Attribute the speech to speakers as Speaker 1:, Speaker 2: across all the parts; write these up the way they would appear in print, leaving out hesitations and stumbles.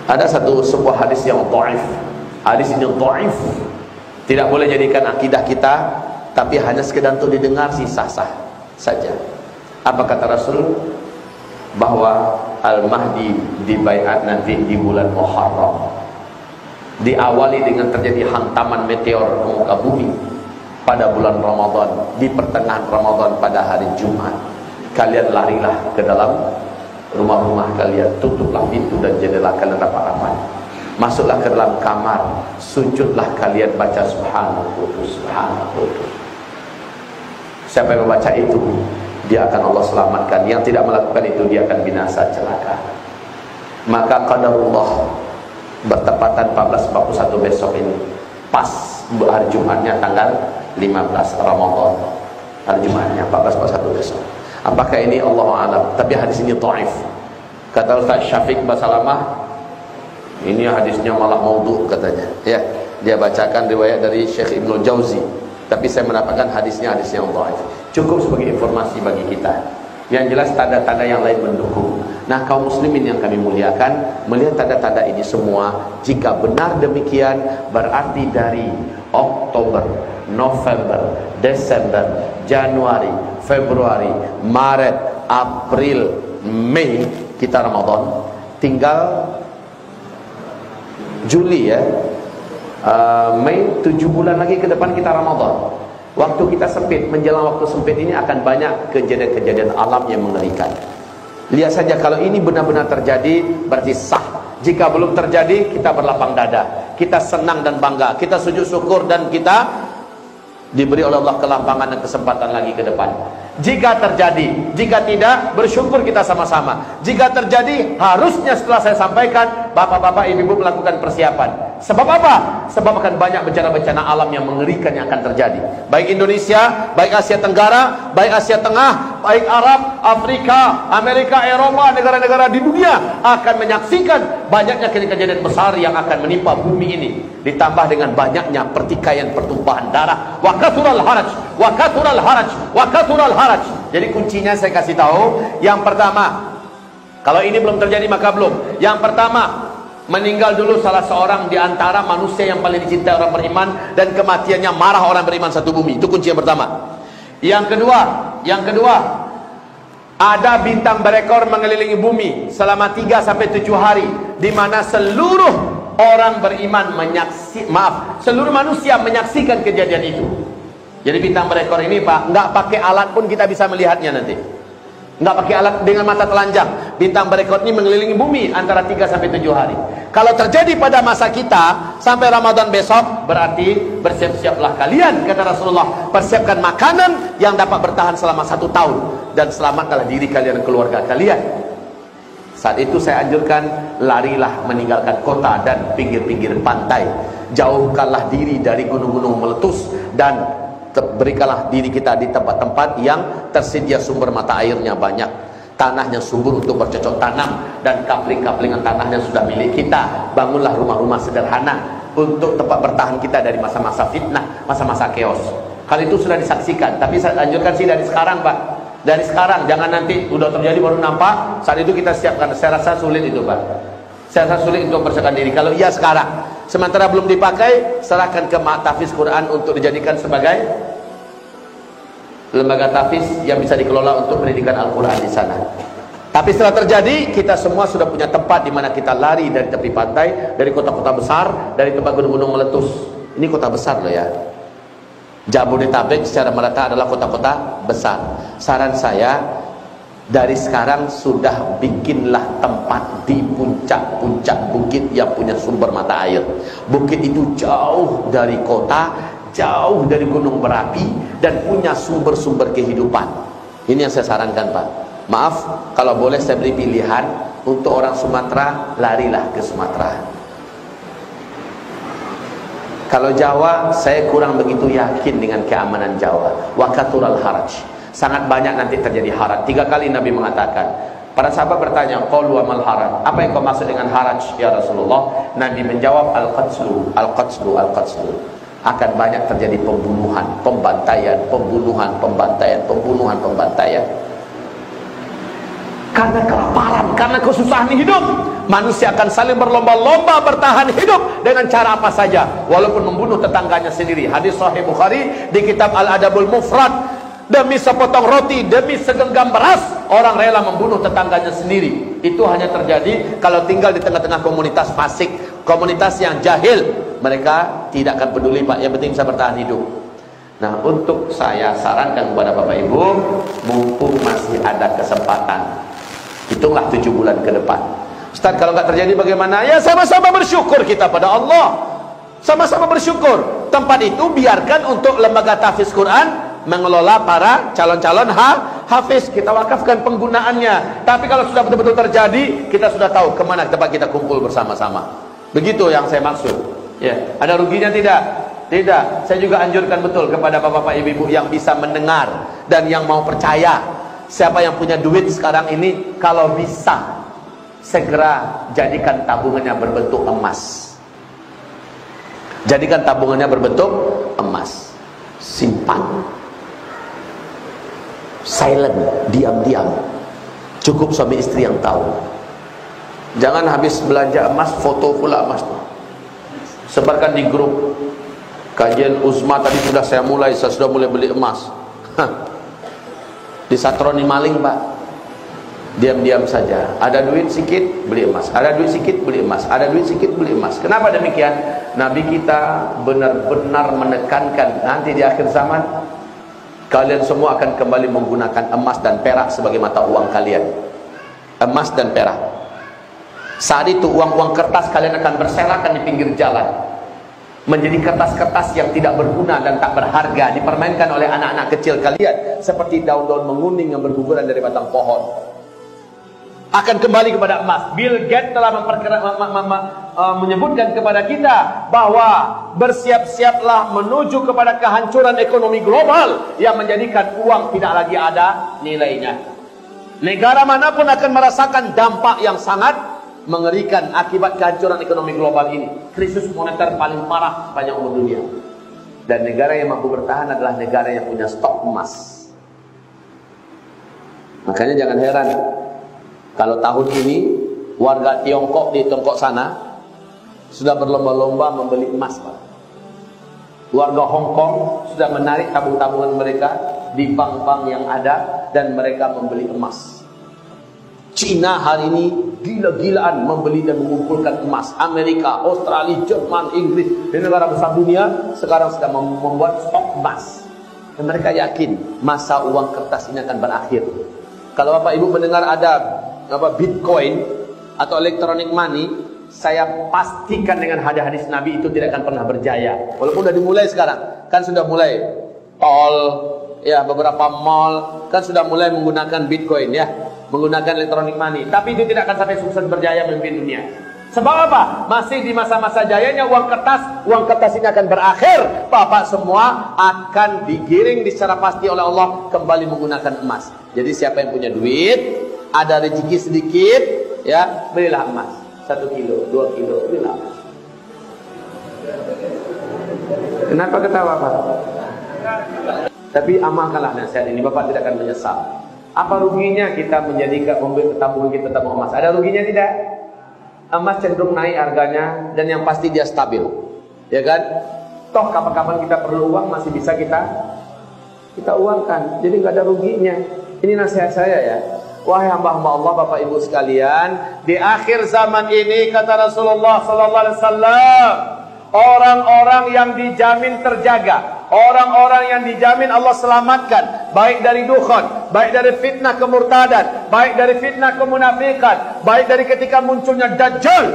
Speaker 1: Ada sebuah hadis yang dhaif. Hadis ini dhaif. Tidak boleh jadikan akidah kita, tapi hanya sekedar untuk didengar sih sah-sah saja. Apa kata Rasul? Bahwa Al-Mahdi dibaiat nanti di bulan Muharram. Diawali dengan terjadi hantaman meteor ke muka bumi pada bulan Ramadan, di pertengahan Ramadan pada hari Jumat. Kalian larilah ke dalam rumah-rumah kalian, tutuplah pintu dan jendela kalian rapat-rapat, masuklah ke dalam kamar, sujudlah kalian baca subhanahu subhanahu. Siapa yang membaca itu, dia akan Allah selamatkan. Yang tidak melakukan itu, dia akan binasa celaka. Maka qadarullah bertepatan 1441 besok ini, pas hari Jumatnya tanggal 15 Ramadan, hari Jumatnya 1441 besok. Apakah ini Allah a'lam? Tapi hadis ini dhaif. Kata Ustaz Syafiq Basalamah, ini hadisnya malah maudhu katanya. Ya, dia bacakan riwayat dari Syekh Ibnu Jauzi. Tapi saya mendapatkan hadisnya hadis yang dhaif. Cukup sebagai informasi bagi kita. Yang jelas tanda-tanda yang lain mendukung. Nah, kaum muslimin yang kami muliakan, melihat tanda-tanda ini semua, jika benar demikian, berarti dari Oktober, November, Desember, Januari, Februari, Maret, April, Mei kita Ramadan. Tinggal Juli ya, Mei, 7 bulan lagi ke depan kita Ramadan. Waktu kita sempit, menjelang waktu sempit ini akan banyak kejadian-kejadian alam yang mengerikan. Lihat saja, kalau ini benar-benar terjadi berarti sah. Jika belum terjadi, kita berlapang dada, kita senang dan bangga, kita sujud syukur, dan kita diberi oleh Allah kelampangan dan kesempatan lagi ke depan. Jika terjadi, jika tidak, bersyukur kita sama-sama. Jika terjadi, harusnya setelah saya sampaikan, bapak-bapak, ibu-ibu melakukan persiapan. Sebab apa? Sebab akan banyak bencana-bencana alam yang mengerikan yang akan terjadi. Baik Indonesia, baik Asia Tenggara, baik Asia Tengah, baik Arab, Afrika, Amerika, Eropa, negara-negara di dunia akan menyaksikan banyaknya kejadian besar yang akan menimpa bumi ini. Ditambah dengan banyaknya pertikaian, pertumpahan darah. Wa kathural haraj, wa kathural haraj, wa kathural haraj. Jadi kuncinya saya kasih tahu. Yang pertama, kalau ini belum terjadi maka belum. Yang pertama, meninggal dulu salah seorang di antara manusia yang paling dicintai orang beriman, dan kematiannya marah orang beriman satu bumi. Itu kunci yang pertama. Yang kedua, ada bintang berekor mengelilingi bumi selama 3 sampai 7 hari, di mana seluruh orang beriman seluruh manusia menyaksikan kejadian itu. Jadi bintang berekor ini Pak, nggak pakai alat pun kita bisa melihatnya nanti. Nggak pakai alat, dengan mata telanjang. Bintang berekor ini mengelilingi bumi antara 3 sampai 7 hari. Kalau terjadi pada masa kita sampai Ramadan besok, berarti bersiap-siaplah kalian, kata Rasulullah. Persiapkan makanan yang dapat bertahan selama 1 tahun, dan selamatkanlah diri kalian dan keluarga kalian. Saat itu saya anjurkan, larilah meninggalkan kota dan pinggir-pinggir pantai. Jauhkanlah diri dari gunung-gunung meletus, dan berikanlah diri kita di tempat-tempat yang tersedia sumber mata airnya banyak, tanahnya subur untuk bercocok tanam, dan kapling-kaplingan tanahnya sudah milik kita. Bangunlah rumah-rumah sederhana untuk tempat bertahan kita dari masa-masa fitnah, masa-masa chaos. Hal itu sudah disaksikan, tapi saya anjurkan sih dari sekarang Pak. Dari sekarang, jangan nanti udah terjadi baru nampak, saat itu kita siapkan. Saya rasa sulit itu Pak. Saya rasa sulit untuk mempersiapkan diri. Kalau iya sekarang, sementara belum dipakai, serahkan ke Tahfiz Quran untuk dijadikan sebagai lembaga tahfiz yang bisa dikelola untuk pendidikan Al-Quran di sana. Tapi setelah terjadi, kita semua sudah punya tempat di mana kita lari dari tepi pantai, dari kota-kota besar, dari tempat gunung-gunung meletus. Ini kota besar loh ya. Jabodetabek secara merata adalah kota-kota besar. Saran saya, dari sekarang sudah bikinlah tempat di puncak-puncak bukit yang punya sumber mata air. Bukit itu jauh dari kota, jauh dari gunung berapi, dan punya sumber-sumber kehidupan. Ini yang saya sarankan Pak. Maaf kalau boleh saya beri pilihan, untuk orang Sumatera, larilah ke Sumatera. Kalau Jawa, saya kurang begitu yakin dengan keamanan Jawa. Wa kathural haraj, sangat banyak nanti terjadi haraj. 3 kali Nabi mengatakan. Para sahabat bertanya, qalu wa mal haraj, apa yang kau maksud dengan haraj ya Rasulullah? Nabi menjawab, al-qatslu, al-qatslu, al-qatslu. Akan banyak terjadi pembunuhan, pembantaian, pembunuhan, pembantaian, pembunuhan, pembantaian. Karena kelaparan karena kesusahan hidup, manusia akan saling berlomba-lomba bertahan hidup dengan cara apa saja, walaupun membunuh tetangganya sendiri. Hadis Sahih Bukhari di kitab Al-Adabul Mufrad. Demi sepotong roti, demi segenggam beras, orang rela membunuh tetangganya sendiri. Itu hanya terjadi kalau tinggal di tengah-tengah komunitas fasik, komunitas yang jahil. Mereka tidak akan peduli, Pak, yang penting bisa bertahan hidup. Nah, untuk saya sarankan kepada Bapak Ibu, mumpung masih ada kesempatan, hitunglah 7 bulan ke depan. Ustaz, kalau nggak terjadi bagaimana? Ya sama-sama bersyukur kita pada Allah. Sama-sama bersyukur. Tempat itu biarkan untuk lembaga tahfiz Quran mengelola para calon-calon hafiz. Kita wakafkan penggunaannya. Tapi kalau sudah betul-betul terjadi, kita sudah tahu kemana tempat kita kumpul bersama-sama. Begitu yang saya maksud. Ya, ada ruginya tidak? Tidak. Saya juga anjurkan betul kepada bapak-bapak, ibu-ibu yang bisa mendengar dan yang mau percaya. Siapa yang punya duit sekarang ini, kalau bisa segera jadikan tabungannya berbentuk emas. Jadikan tabungannya berbentuk emas. Simpan. Silent, diam-diam. Cukup suami istri yang tahu. Jangan habis belanja emas, foto pula emas. Sebarkan di grup. Kajian Uzma tadi saya sudah mulai beli emas. Disatroni maling, Pak. Diam-diam saja. Ada duit sedikit, beli emas. Ada duit sedikit, beli emas. Ada duit sedikit, beli emas. Kenapa demikian? Nabi kita benar-benar menekankan nanti di akhir zaman kalian semua akan kembali menggunakan emas dan perak sebagai mata uang kalian. Emas dan perak. Saat itu uang-uang kertas kalian akan berserakan di pinggir jalan, menjadi kertas-kertas yang tidak berguna dan tak berharga, dipermainkan oleh anak-anak kecil kalian seperti daun-daun menguning yang berguguran dari batang pohon. Akan kembali kepada emas. Bill Gates telah menyebutkan kepada kita bahwa bersiap-siaplah menuju kepada kehancuran ekonomi global yang menjadikan uang tidak lagi ada nilainya. Negara manapun akan merasakan dampak yang sangat mengerikan akibat kehancuran ekonomi global ini. Krisis moneter paling parah sepanjang umur dunia. Dan negara yang mampu bertahan adalah negara yang punya stok emas. Makanya jangan heran kalau tahun ini warga Tiongkok di Tiongkok sana sudah berlomba-lomba membeli emas, Pak. Warga Hong Kong sudah menarik tabung-tabungan mereka di bank-bank yang ada dan mereka membeli emas. Cina hari ini gila-gilaan membeli dan mengumpulkan emas. Amerika, Australia, Jerman, Inggris, dan negara besar dunia sekarang sedang membuat stok emas. Dan mereka yakin masa uang kertas ini akan berakhir. Kalau Bapak Ibu mendengar ada Bitcoin atau electronic money, saya pastikan dengan hadis-hadis Nabi itu tidak akan pernah berjaya. Walaupun sudah dimulai sekarang, kan sudah mulai tol, ya beberapa mall kan sudah mulai menggunakan Bitcoin, ya, menggunakan electronic money. Tapi itu tidak akan sampai sukses berjaya memimpin dunia. Sebab apa? Masih di masa-masa jayanya uang kertas ini akan berakhir. Bapak semua akan digiring secara pasti oleh Allah kembali menggunakan emas. Jadi siapa yang punya duit, ada rezeki sedikit, ya, belilah emas. 1 kilo, 2 kilo, belilah emas. Kenapa ketawa, Pak? Tapi amalkanlah nasihat ini, Bapak tidak akan menyesal. Apa ruginya kita menjadikan tabungan kita tabung emas? Ada ruginya tidak? Emas cenderung naik harganya dan yang pasti dia stabil, ya kan? Toh kapan-kapan kita perlu uang masih bisa kita uangkan. Jadi nggak ada ruginya. Ini nasihat saya, ya. Wahai hamba-hamba Allah, Bapak Ibu sekalian, di akhir zaman ini kata Rasulullah sallallahu alaihi wasallam, orang-orang yang dijamin terjaga, orang-orang yang dijamin Allah selamatkan, baik dari dukhan, baik dari fitnah kemurtadan, baik dari fitnah kemunafikan, baik dari ketika munculnya Dajjal.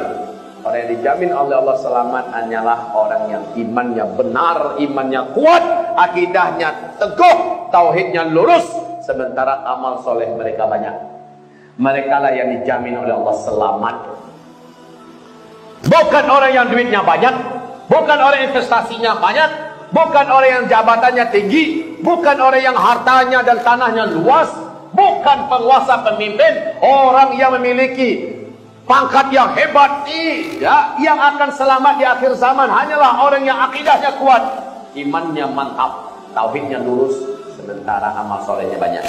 Speaker 1: Orang yang dijamin oleh Allah selamat hanyalah orang yang imannya benar, imannya kuat, akidahnya teguh, tauhidnya lurus. Sementara amal soleh mereka banyak. Mereka lah yang dijamin oleh Allah selamat. Bukan orang yang duitnya banyak, bukan orang investasinya banyak, bukan orang yang jabatannya tinggi, bukan orang yang hartanya dan tanahnya luas, bukan penguasa pemimpin, orang yang memiliki pangkat yang hebat. Tidak, yang akan selamat di akhir zaman hanyalah orang yang akidahnya kuat, imannya mantap, tauhidnya lurus, sementara amal solehnya banyak.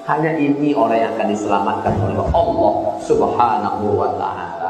Speaker 1: Hanya ini orang yang akan diselamatkan oleh Allah Subhanahu wa ta'ala.